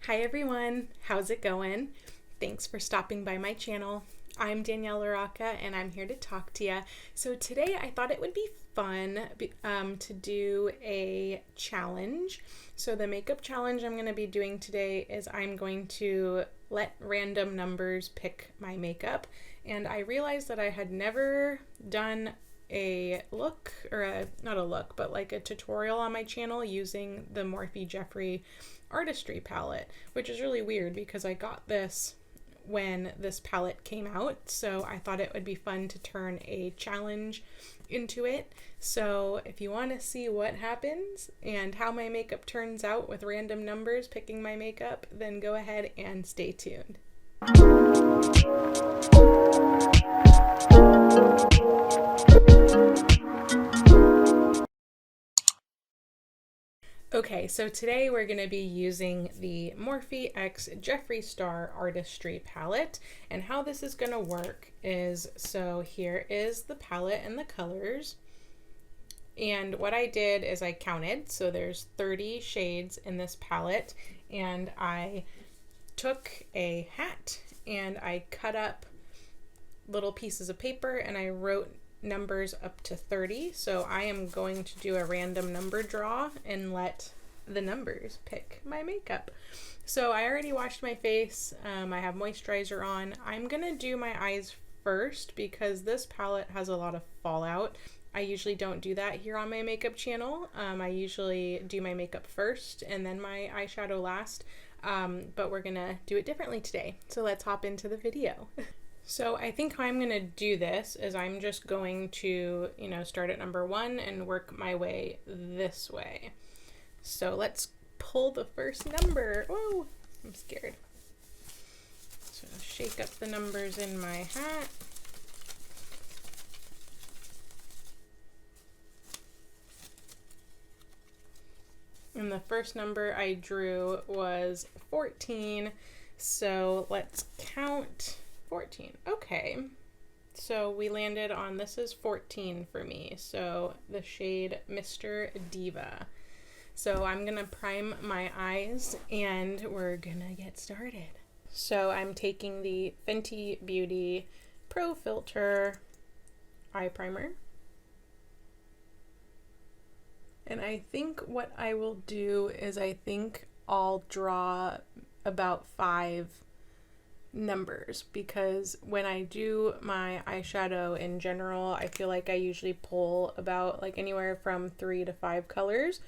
Hi everyone, how's it going? Thanks for stopping by my channel. I'm Danielle LaRocca and I'm here to talk to you. So today I thought it would be fun to do a challenge. So the makeup challenge I'm going to be doing today is I'm going to let random numbers pick my makeup. And I realized that I had never done a look, or not a look, but like a tutorial on my channel using the Morphe and Jeffree Artistry Palette, which is really weird because I got this when this palette came out, so I thought it would be fun to turn a challenge into it. So if you want to see what happens and how my makeup turns out with random numbers picking my makeup, then go ahead and stay tuned. Okay, so today we're going to be using the Morphe x Jeffree Star Artistry Palette, and how this is going to work is, so here is the palette and the colors, and what I did is I counted, so there's 30 shades in this palette, and I took a hat and I cut up little pieces of paper and I wrote numbers up to 30. So I am going to do a random number draw and let the numbers pick my makeup. So I already washed my face. I have moisturizer on. I'm gonna do my eyes first because this palette has a lot of fallout. I usually don't do that here on my makeup channel. I usually do my makeup first and then my eyeshadow last, but we're gonna do it differently today. So let's hop into the video. So I think how I'm going to do this is I'm just going to, start at number 1 and work my way this way. So let's pull the first number. Whoa, I'm scared. So shake up the numbers in my hat. And the first number I drew was 14. So let's count 14. Okay, so we landed on, this is 14 for me, so the shade Mr. Diva. So I'm gonna prime my eyes and we're gonna get started. So I'm taking the Fenty Beauty Pro Filter eye primer, and I think what I will do is I think I'll draw about 5 numbers, because when I do my eyeshadow in general, I feel like I usually pull about like anywhere from 3 to 5 colors.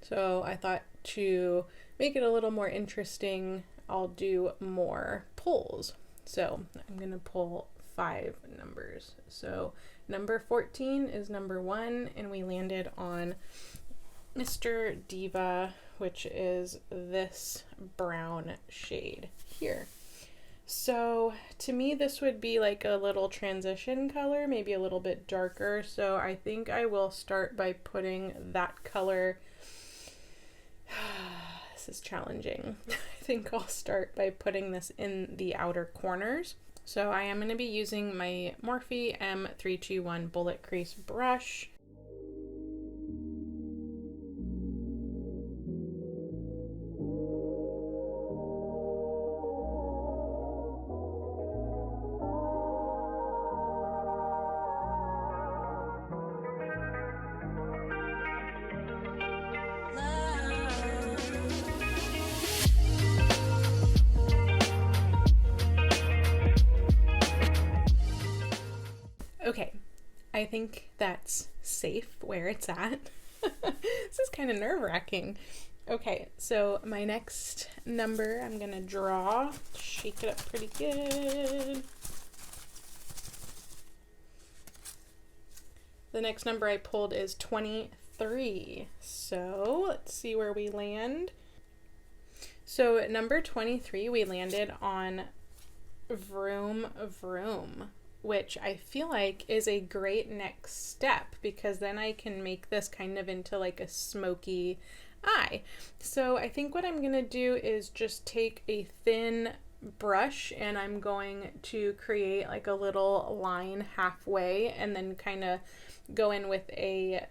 So I thought to make it a little more interesting, I'll do more pulls. So I'm gonna pull 5 numbers. So number 14 is number 1, and we landed on Mr. Diva, which is this brown shade here. So to me, this would be like a little transition color, maybe a little bit darker. So I think I will start by putting that color. This is challenging. I think I'll start by putting this in the outer corners. So I am going to be using my Morphe M321 Bullet Crease brush. Okay, I think that's safe where it's at. This is kind of nerve-wracking. Okay, so my next number I'm gonna draw, shake it up pretty good. The next number I pulled is 23. So let's see where we land. So at number 23, we landed on Vroom Vroom, which I feel like is a great next step, because then I can make this kind of into like a smoky eye. So I think what I'm gonna do is just take a thin brush and I'm going to create like a little line halfway, and then kind of go in with a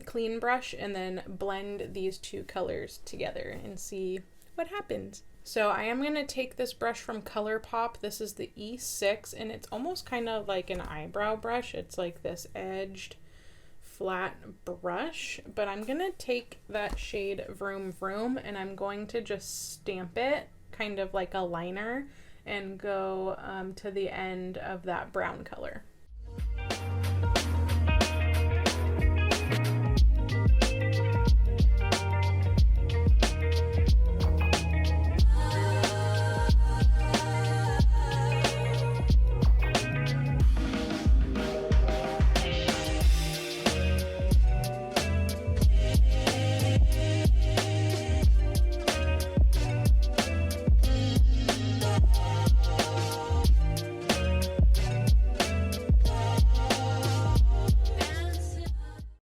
clean brush and then blend these two colors together and see what happens. So I am going to take this brush from ColourPop. This is the E6, and it's almost kind of like an eyebrow brush. It's like this edged flat brush, but I'm going to take that shade Vroom Vroom and I'm going to just stamp it kind of like a liner and go to the end of that brown color.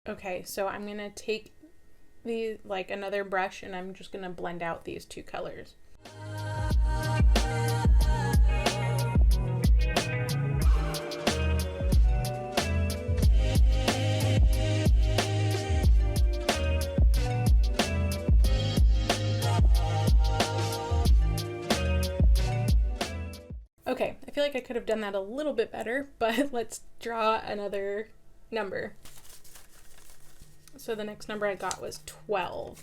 Okay, so I'm gonna take like another brush and I'm just gonna blend out these two colors. Okay, I feel like I could have done that a little bit better, but let's draw another number. So the next number I got was 12.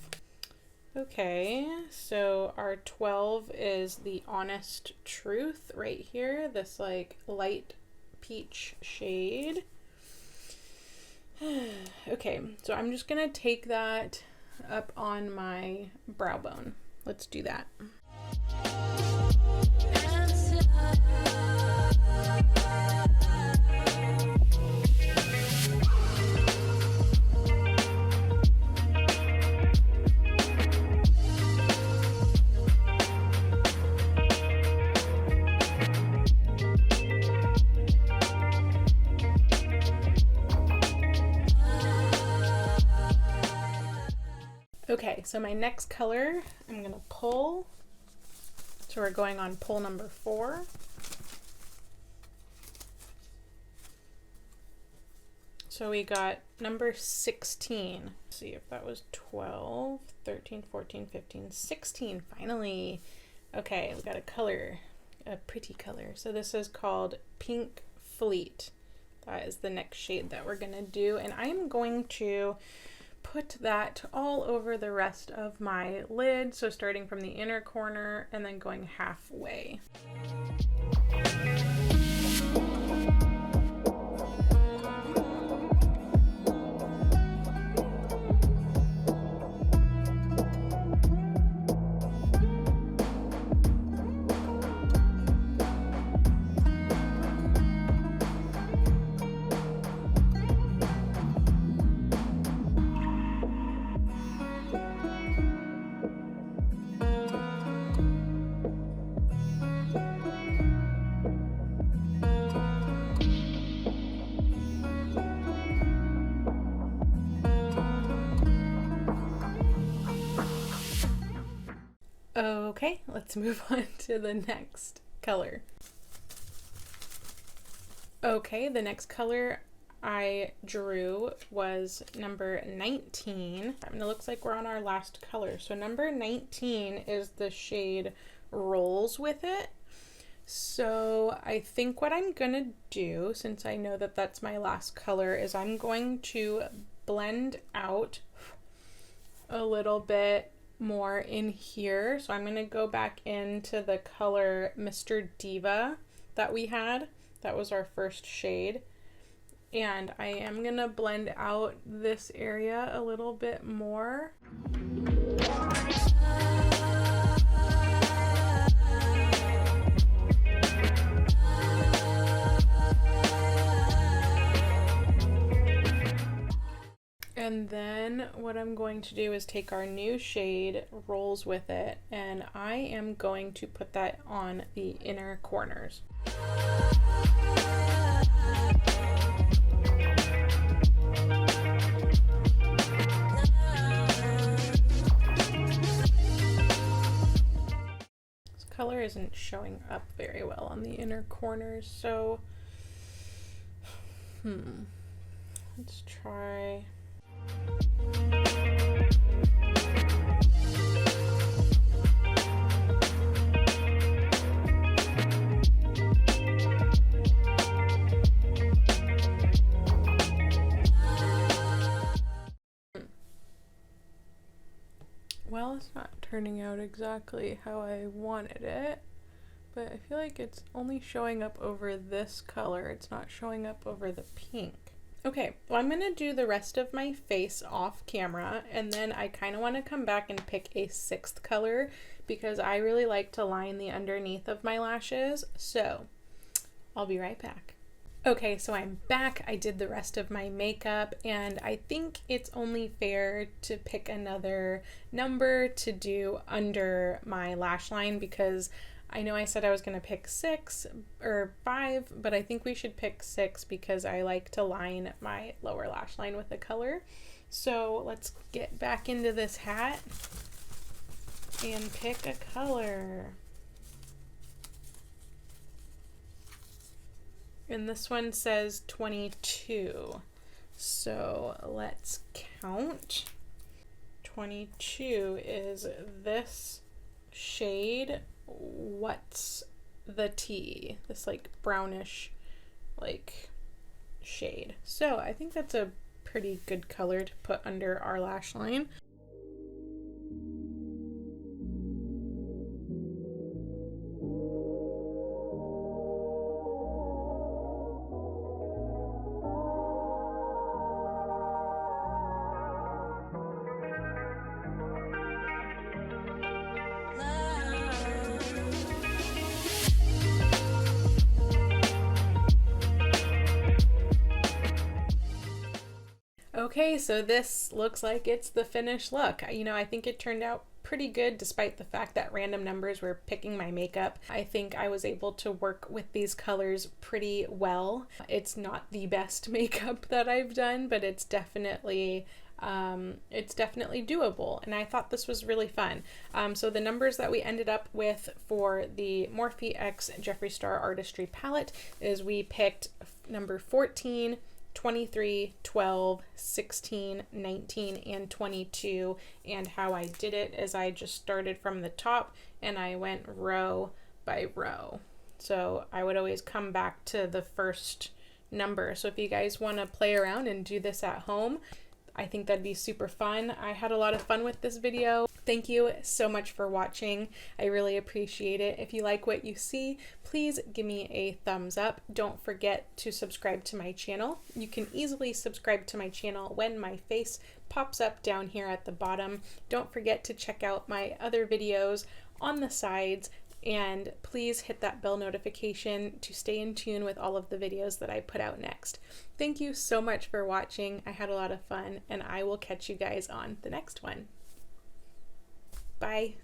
Okay, so our 12 is the Honest Truth right here, this like light peach shade. Okay, so I'm just gonna take that up on my brow bone. Let's do that. Okay, so my next color, I'm gonna pull. So we're going on pull number 4. So we got number 16. Let's see if that was 12, 13, 14, 15, 16, finally. Okay, we got a color, a pretty color. So this is called Pink Fleet. That is the next shade that we're gonna do. And I am going to put that all over the rest of my lid. So starting from the inner corner and then going halfway. Okay, let's move on to the next color. Okay, the next color I drew was number 19. And it looks like we're on our last color. So number 19 is the shade Rolls With It. So I think what I'm gonna do, since I know that that's my last color, is I'm going to blend out a little bit more in here. So I'm going to go back into the color Mr. Diva that we had. That was our first shade. And I am going to blend out this area a little bit more. And then what I'm going to do is take our new shade, Rolls With It, and I am going to put that on the inner corners. This color isn't showing up very well on the inner corners, so let's try. turning out exactly how I wanted it, but I feel like it's only showing up over this color. It's not showing up over the pink. Okay, well, I'm gonna do the rest of my face off camera, and then I kind of want to come back and pick a 6th color because I really like to line the underneath of my lashes. So I'll be right back. Okay, so I'm back. I did the rest of my makeup, and I think it's only fair to pick another number to do under my lash line, because I know I said I was going to pick 6 or 5, but I think we should pick 6 because I like to line my lower lash line with a color. So let's get back into this hat and pick a color. And this one says 22. So let's count. 22 is this shade. What's the tea? This like brownish like shade. So I think that's a pretty good color to put under our lash line. Okay, so this looks like it's the finished look. You know, I think it turned out pretty good despite the fact that random numbers were picking my makeup. I think I was able to work with these colors pretty well. It's not the best makeup that I've done, but it's definitely doable, and I thought this was really fun. So the numbers that we ended up with for the Morphe x Jeffree Star Artistry Palette is we picked number 14, 23, 12, 16, 19, and 22, and how I did it is I just started from the top and I went row by row. So I would always come back to the first number. So if you guys want to play around and do this at home, I think that'd be super fun. I had a lot of fun with this video. Thank you so much for watching. I really appreciate it. If you like what you see, please give me a thumbs up. Don't forget to subscribe to my channel. You can easily subscribe to my channel when my face pops up down here at the bottom. Don't forget to check out my other videos on the sides, and please hit that bell notification to stay in tune with all of the videos that I put out next. Thank you so much for watching. I had a lot of fun, and I will catch you guys on the next one. Bye.